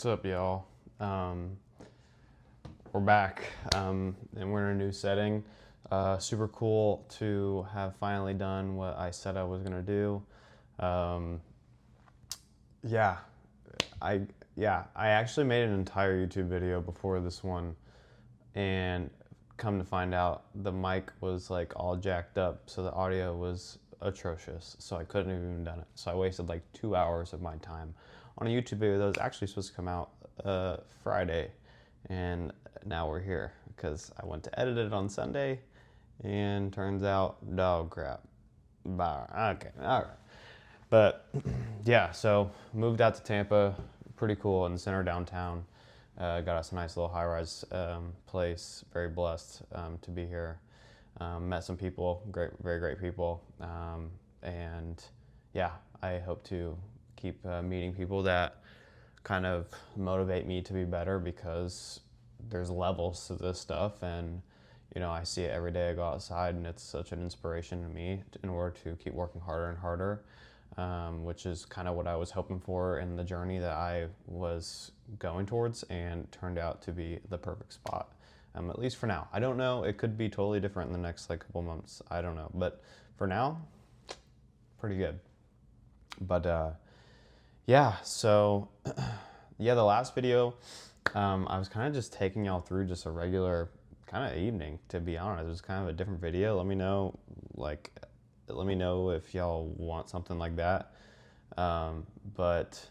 What's up, y'all? We're back, and we're in a new setting. Super cool to have finally done what I said I was gonna do. Um, yeah, I I actually made an entire YouTube video before this one, and come to find out, the mic was like all jacked up, so the audio was atrocious. So I couldn't have even done it. So I wasted like 2 hours of my time on a YouTube video that was actually supposed to come out Friday, and now we're here because I went to edit it on Sunday, and turns out dog crap. Okay, all right. But yeah, so moved out to Tampa, pretty cool in the center of downtown. Got us a nice little high-rise place. Very blessed to be here. Met some people, very great people, and yeah, I hope to keep meeting people that kind of motivate me to be better, because there's levels to this stuff, and you know, I see it every day. I go outside, and it's such an inspiration to me in order to keep working harder and harder, which is kind of what I was hoping for in the journey that I was going towards, and turned out to be the perfect spot, at least for now. I don't know, it could be totally different in the next like couple months. I don't know, but for now, pretty good. But yeah, so yeah, the last video, I was kind of just taking y'all through just a regular kind of evening, to be honest. It was kind of a different video. Let me know, if y'all want something like that. But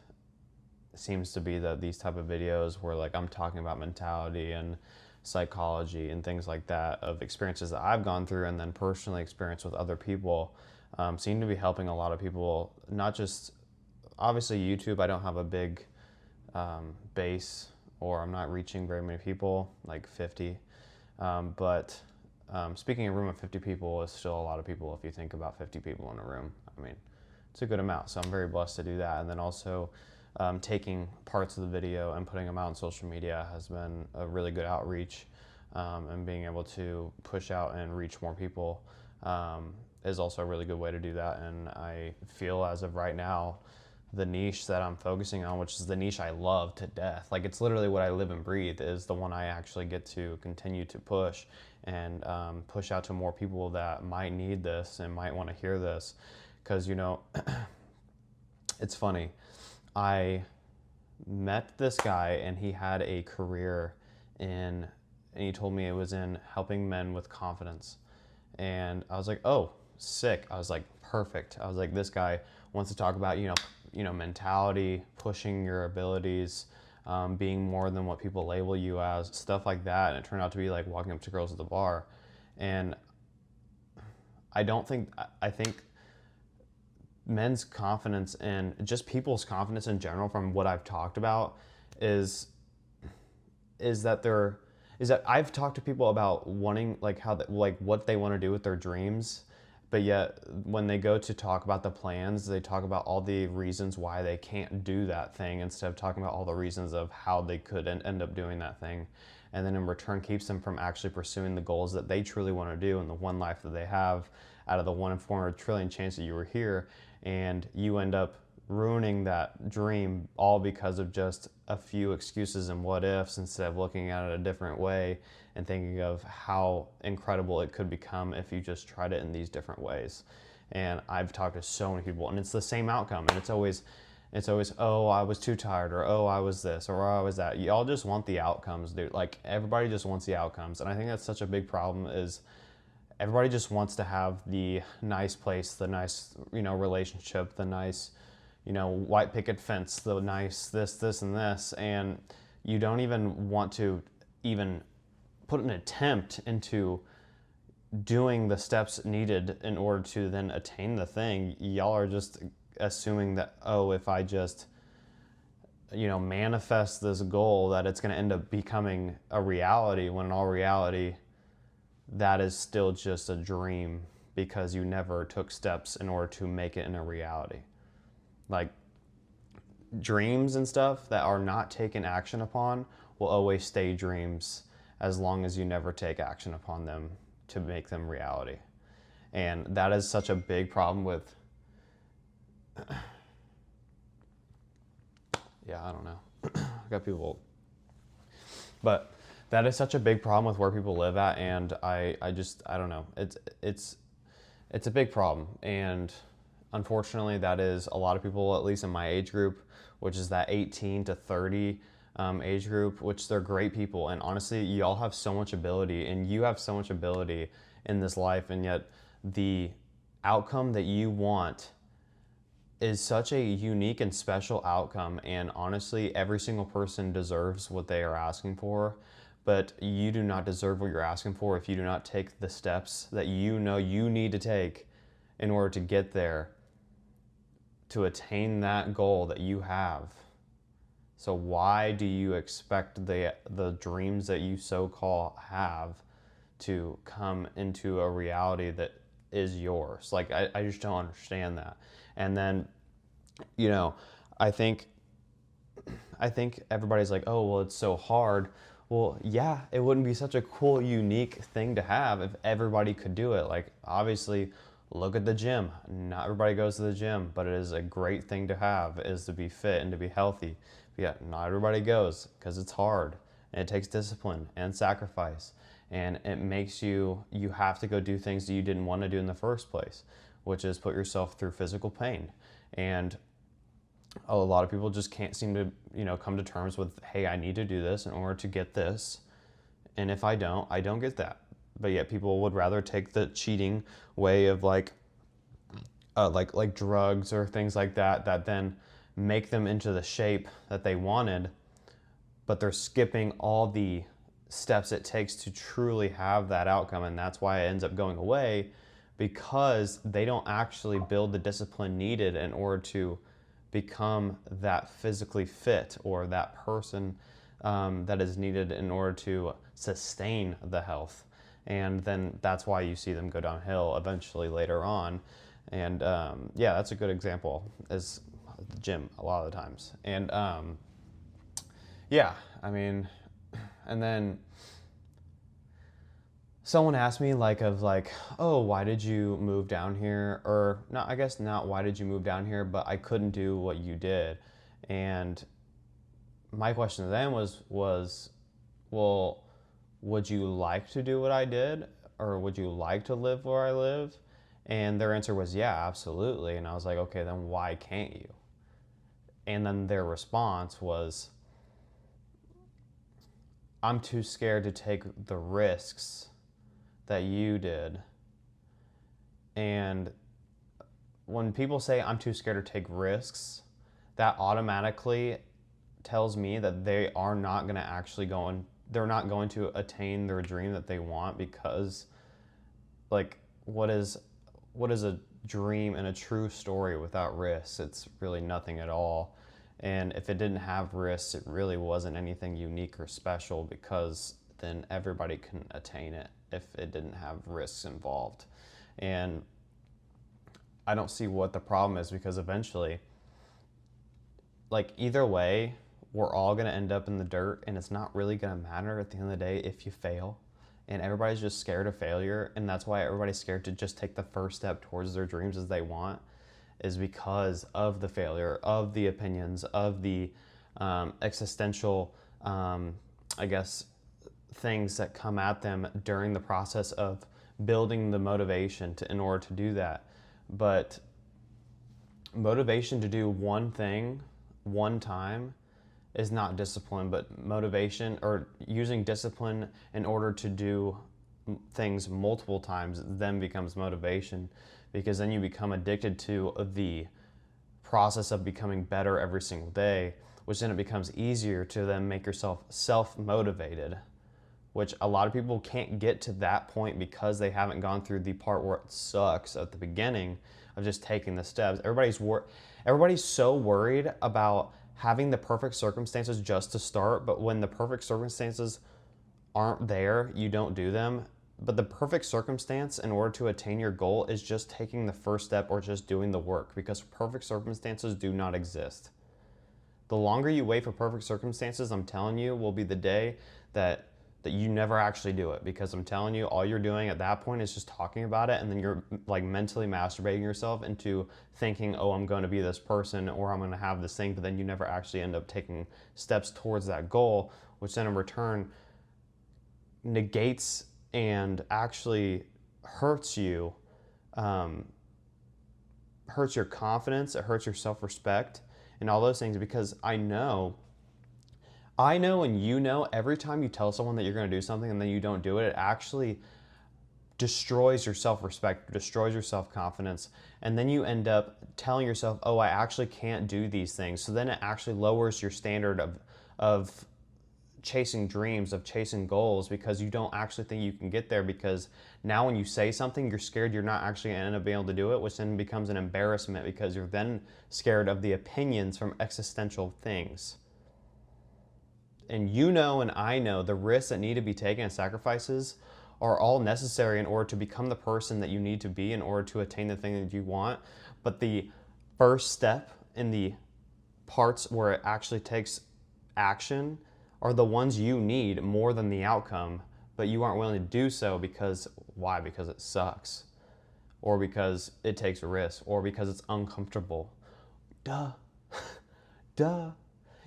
it seems to be that these type of videos where like I'm talking about mentality and psychology and things like that, of experiences that I've gone through and then personally experienced with other people, seem to be helping a lot of people. Not just, obviously YouTube, I don't have a big base, or I'm not reaching very many people, like 50. But speaking in a room of 50 people is still a lot of people if you think about 50 people in a room. I mean, it's a good amount, so I'm very blessed to do that. And then also taking parts of the video and putting them out on social media has been a really good outreach, and being able to push out and reach more people is also a really good way to do that. And I feel, as of right now, the niche that I'm focusing on, which is the niche I love to death, like it's literally what I live and breathe, is the one I actually get to continue to push, and push out to more people that might need this and might want to hear this. Because, you know, it's funny, I met this guy, and he had a career and he told me it was in helping men with confidence. And I was like, oh, sick. I was like, perfect. I was like, this guy wants to talk about, mentality, pushing your abilities, being more than what people label you as, stuff like that. And it turned out to be like walking up to girls at the bar. And I think men's confidence, and just people's confidence in general, from what I've talked about, is that I've talked to people about wanting, like, what they want to do with their dreams, but yet when they go to talk about the plans, they talk about all the reasons why they can't do that thing, instead of talking about all the reasons of how they could end up doing that thing. And then in return keeps them from actually pursuing the goals that they truly want to do in the one life that they have, out of the 1 in 400 trillion chance that you were here. And you end up ruining that dream, all because of just a few excuses and what ifs, instead of looking at it a different way and thinking of how incredible it could become if you just tried it in these different ways. And I've talked to so many people, and it's the same outcome, and it's always, oh, I was too tired, or oh, I was this, or oh, I was that. Y'all just want the outcomes, dude. Like, everybody just wants the outcomes. And I think that's such a big problem, is everybody just wants to have the nice place, the nice, relationship, the nice, white picket fence, the nice this, and this. And you don't even want to even put an attempt into doing the steps needed in order to then attain the thing. Y'all are just assuming that, oh, if I just, manifest this goal, that it's going to end up becoming a reality, when in all reality, that is still just a dream, because you never took steps in order to make it in a reality. Like, dreams and stuff that are not taken action upon will always stay dreams, as long as you never take action upon them to make them reality. And that is such a big problem with, yeah, I don't know. I got people, but that is such a big problem with where people live at, and I don't know. It's a big problem, and unfortunately, that is a lot of people, at least in my age group, which is that 18 to 30 age group, which they're great people. And honestly, you all have so much ability, and you have so much ability in this life, and yet the outcome that you want is such a unique and special outcome. And honestly, every single person deserves what they are asking for, but you do not deserve what you're asking for if you do not take the steps that you know you need to take in order to get there, to attain that goal that you have. So why do you expect the dreams that you so-called have to come into a reality that is yours? Like, I just don't understand that. And then, you know, I think everybody's like, oh, well, it's so hard. Well, yeah, it wouldn't be such a cool, unique thing to have if everybody could do it. Like, obviously, look at the gym. Not everybody goes to the gym, but it is a great thing to have, is to be fit and to be healthy. But yeah, not everybody goes because it's hard, and it takes discipline and sacrifice, and it makes you have to go do things that you didn't want to do in the first place, which is put yourself through physical pain. And a lot of people just can't seem to, come to terms with, hey, I need to do this in order to get this. And if I don't get that. But yet people would rather take the cheating way of like drugs or things like that then make them into the shape that they wanted, but they're skipping all the steps it takes to truly have that outcome. And that's why it ends up going away, because they don't actually build the discipline needed in order to become that physically fit, or that person that is needed in order to sustain the health. And then that's why you see them go downhill eventually later on. And yeah, that's a good example, is the gym a lot of the times. And yeah, I mean, and then someone asked me oh, why did you move down here? Or not, I guess not why did you move down here, but I couldn't do what you did. And my question to them was, well, would you like to do what I did? Or would you like to live where I live? And their answer was, yeah, absolutely. And I was like, okay, then why can't you? And then their response was, I'm too scared to take the risks that you did. And when people say I'm too scared to take risks, that automatically tells me that they are not going to actually they're not going to attain their dream that they want, because like, what is a dream and a true story without risks? It's really nothing at all. And if it didn't have risks, it really wasn't anything unique or special, because then everybody can attain it if it didn't have risks involved. And I don't see what the problem is, because eventually, like, either way, we're all going to end up in the dirt, and it's not really going to matter at the end of the day if you fail. And everybody's just scared of failure, and that's why everybody's scared to just take the first step towards their dreams as they want, is because of the failure, of the opinions, of the existential, I guess, things that come at them during the process of building the motivation in order to do that. But motivation to do one thing one time is not discipline, but motivation, or using discipline in order to do things multiple times, then becomes motivation, because then you become addicted to the process of becoming better every single day, which then it becomes easier to then make yourself self-motivated, which a lot of people can't get to that point because they haven't gone through the part where it sucks at the beginning of just taking the steps. Everybody's so worried about having the perfect circumstances just to start, but when the perfect circumstances aren't there, you don't do them. But the perfect circumstance in order to attain your goal is just taking the first step, or just doing the work, because perfect circumstances do not exist. The longer you wait for perfect circumstances, I'm telling you, will be the day that that you never actually do it, because I'm telling you, all you're doing at that point is just talking about it, and then you're like mentally masturbating yourself into thinking, oh, I'm going to be this person, or I'm going to have this thing, but then you never actually end up taking steps towards that goal, which then in return negates and actually hurts you, hurts your confidence, it hurts your self-respect and all those things, because I know and you know, every time you tell someone that you're going to do something and then you don't do it, it actually destroys your self-respect, destroys your self-confidence, and then you end up telling yourself, oh, I actually can't do these things. So then it actually lowers your standard of chasing dreams, of chasing goals, because you don't actually think you can get there, because now when you say something, you're scared you're not actually going to end up being able to do it, which then becomes an embarrassment, because you're then scared of the opinions from existential things. And you know, and I know, the risks that need to be taken and sacrifices are all necessary in order to become the person that you need to be in order to attain the thing that you want. But the first step in the parts where it actually takes action are the ones you need more than the outcome, but you aren't willing to do so because, why? Because it sucks, or because it takes a risk, or because it's uncomfortable. Duh. Duh.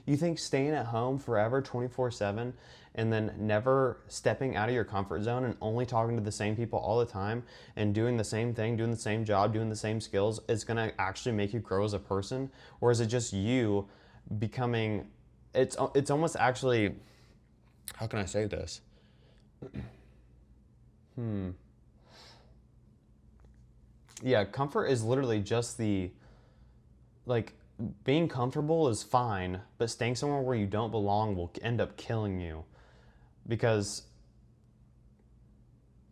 You think staying at home forever, 24/7, and then never stepping out of your comfort zone and only talking to the same people all the time and doing the same thing, doing the same job, doing the same skills is going to actually make you grow as a person? Or is it just you becoming, it's almost actually, how can I say this? Yeah, comfort is literally just like, being comfortable is fine, but staying somewhere where you don't belong will end up killing you, because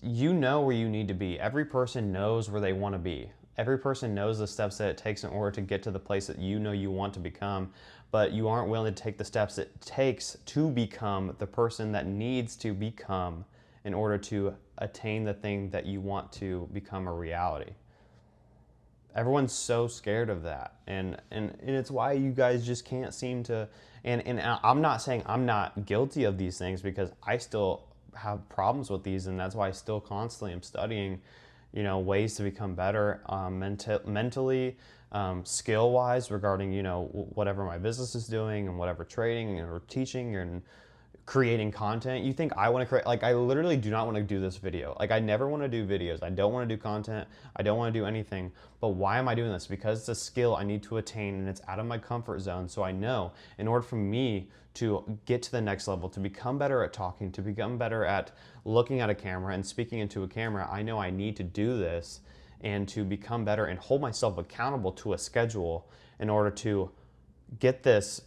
you know where you need to be. Every person knows where they want to be. Every person knows the steps that it takes in order to get to the place that you know you want to become, but you aren't willing to take the steps it takes to become the person that needs to become in order to attain the thing that you want to become a reality. Everyone's so scared of that, and it's why you guys just can't seem to, and I'm not saying I'm not guilty of these things, because I still have problems with these, and that's why I still constantly am studying, ways to become better, mentally, skill wise, regarding whatever my business is doing and whatever trading or teaching and creating content. You think I want to create, like, I literally do not want to do this video. Like, I never want to do videos. I don't want to do content. I don't want to do anything. But why am I doing this? Because it's a skill I need to attain, and it's out of my comfort zone. So I know in order for me to get to the next level, to become better at talking, to become better at looking at a camera and speaking into a camera, I know I need to do this, and to become better and hold myself accountable to a schedule in order to get this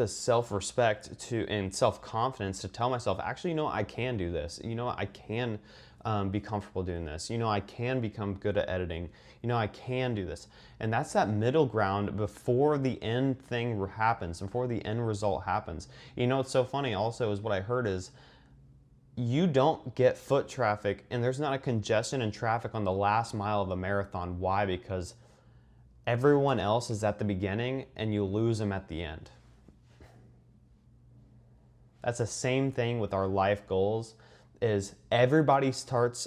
self-respect to and self-confidence to tell myself, actually, I can do this. I can be comfortable doing this. I can become good at editing. I can do this. And that's that middle ground before the end thing happens, before the end result happens. What's so funny also is what I heard is you don't get foot traffic, and there's not a congestion in traffic on the last mile of a marathon. Why? Because everyone else is at the beginning and you lose them at the end. That's the same thing with our life goals. Is everybody starts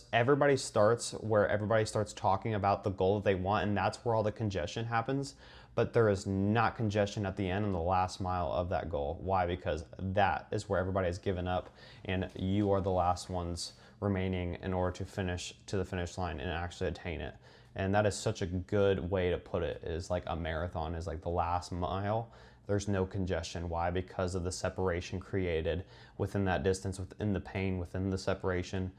where everybody starts talking about the goal that they want, and that's where all the congestion happens. But there is not congestion at the end, in the last mile of that goal. Why? Because that is where everybody has given up, and you are the last ones remaining in order to finish to the finish line and actually attain it. And that is such a good way to put it, is like a marathon is like the last mile. There's no congestion. Why? Because of the separation created within that distance, within the pain, within the separation,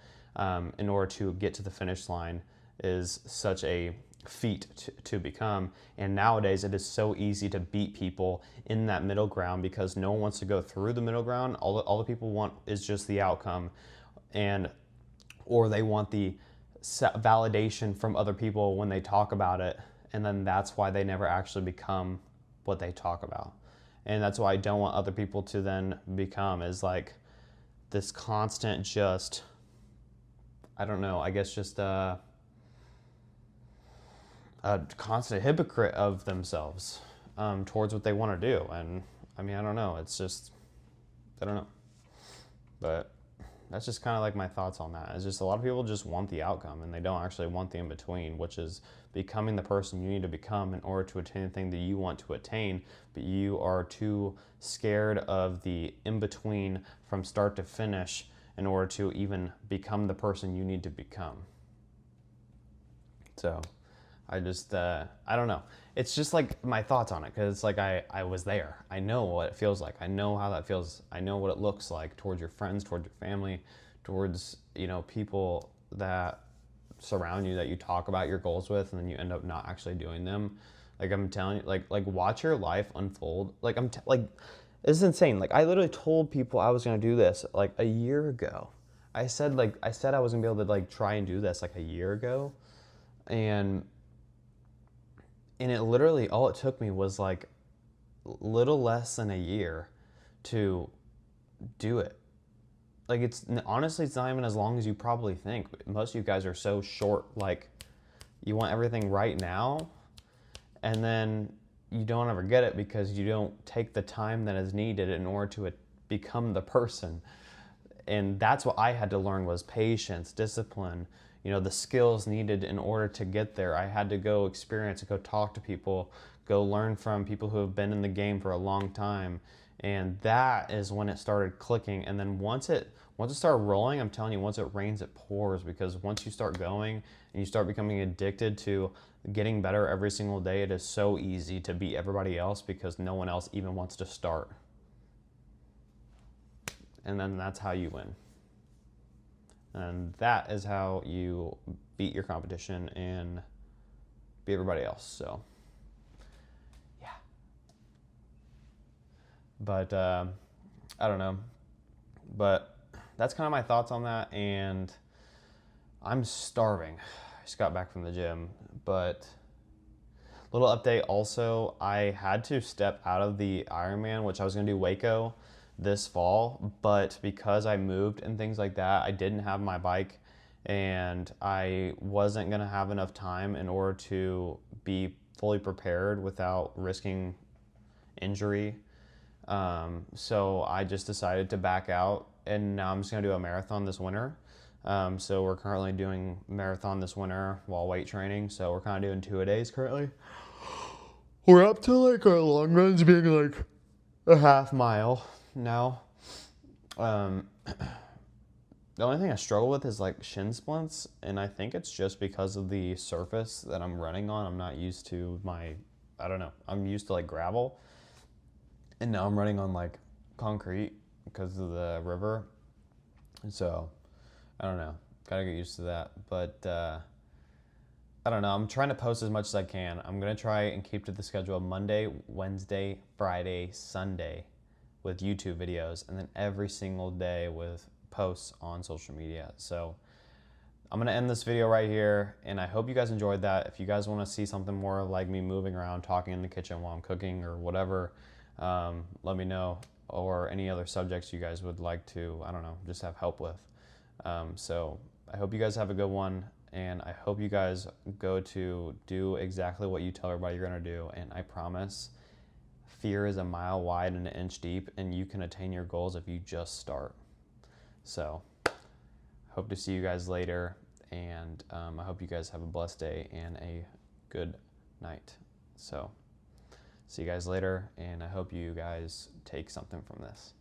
in order to get to the finish line is such a feat to become. And nowadays it is so easy to beat people in that middle ground, because no one wants to go through the middle ground. All the people want is just the outcome, or they want the validation from other people when they talk about it, and then that's why they never actually become what they talk about. And that's why I don't want other people to then become, is like this constant, just, I don't know, I guess just a constant hypocrite of themselves towards what they want to do. And I mean, I don't know, it's just, I don't know. But that's just kind of like my thoughts on that. It's just a lot of people just want the outcome and they don't actually want the in between, which is becoming the person you need to become in order to attain the thing that you want to attain, but you are too scared of the in between from start to finish in order to even become the person you need to become. So I just, I don't know. It's just like my thoughts on it, because it's like I was there. I know what it feels like. I know how that feels. I know what it looks like towards your friends, towards your family, towards, you know, people that surround you that you talk about your goals with and then you end up not actually doing them. Like I'm telling you, like watch your life unfold. Like like this is insane. Like I literally told people I was gonna do this like a year ago. I said I was gonna be able to like try and do this like a year ago, and it literally all it took me was like little less than a year to do it. Like it's honestly it's not even as long as you probably think. Most of you guys are so short, like you want everything right now, and then you don't ever get it because you don't take the time that is needed in order to become the person. And that's what I had to learn was patience, discipline, you know, the skills needed in order to get there. I had to go experience, go talk to people, go learn from people who have been in the game for a long time. And that is when it started clicking. And then once it started rolling, I'm telling you, once it rains, it pours, because once you start going and you start becoming addicted to getting better every single day, it is so easy to beat everybody else because no one else even wants to start. And then that's how you win. And that is how you beat your competition and beat everybody else. So, yeah. But I don't know. But that's kind of my thoughts on that. And I'm starving. I just got back from the gym. But little update also, I had to step out of the Ironman, which I was going to do Waco this fall, but because I moved and things like that, I didn't have my bike and I wasn't going to have enough time in order to be fully prepared without risking injury. So I just decided to back out, and now I'm just going to do a marathon this winter. So we're currently doing marathon this winter while weight training. So we're kind of doing 2-a-days currently. We're up to like our long runs being like a half mile now. The only thing I struggle with is like shin splints, and I think it's just because of the surface that I'm running on. I'm not used to I don't know, I'm used to like gravel, and now I'm running on like concrete because of the river. And so, I don't know, gotta get used to that. But I don't know, I'm trying to post as much as I can. I'm gonna try and keep to the schedule Monday, Wednesday, Friday, Sunday with YouTube videos, and then every single day with posts on social media. So I'm gonna end this video right here, and I hope you guys enjoyed that. If you guys wanna see something more like me moving around, talking in the kitchen while I'm cooking or whatever, let me know, or any other subjects you guys would like to, I don't know, just have help with. So I hope you guys have a good one, and I hope you guys go to do exactly what you tell everybody you're gonna do, and I promise, fear is a mile wide and an inch deep, and you can attain your goals if you just start. So, hope to see you guys later, and I hope you guys have a blessed day and a good night. So, see you guys later, and I hope you guys take something from this.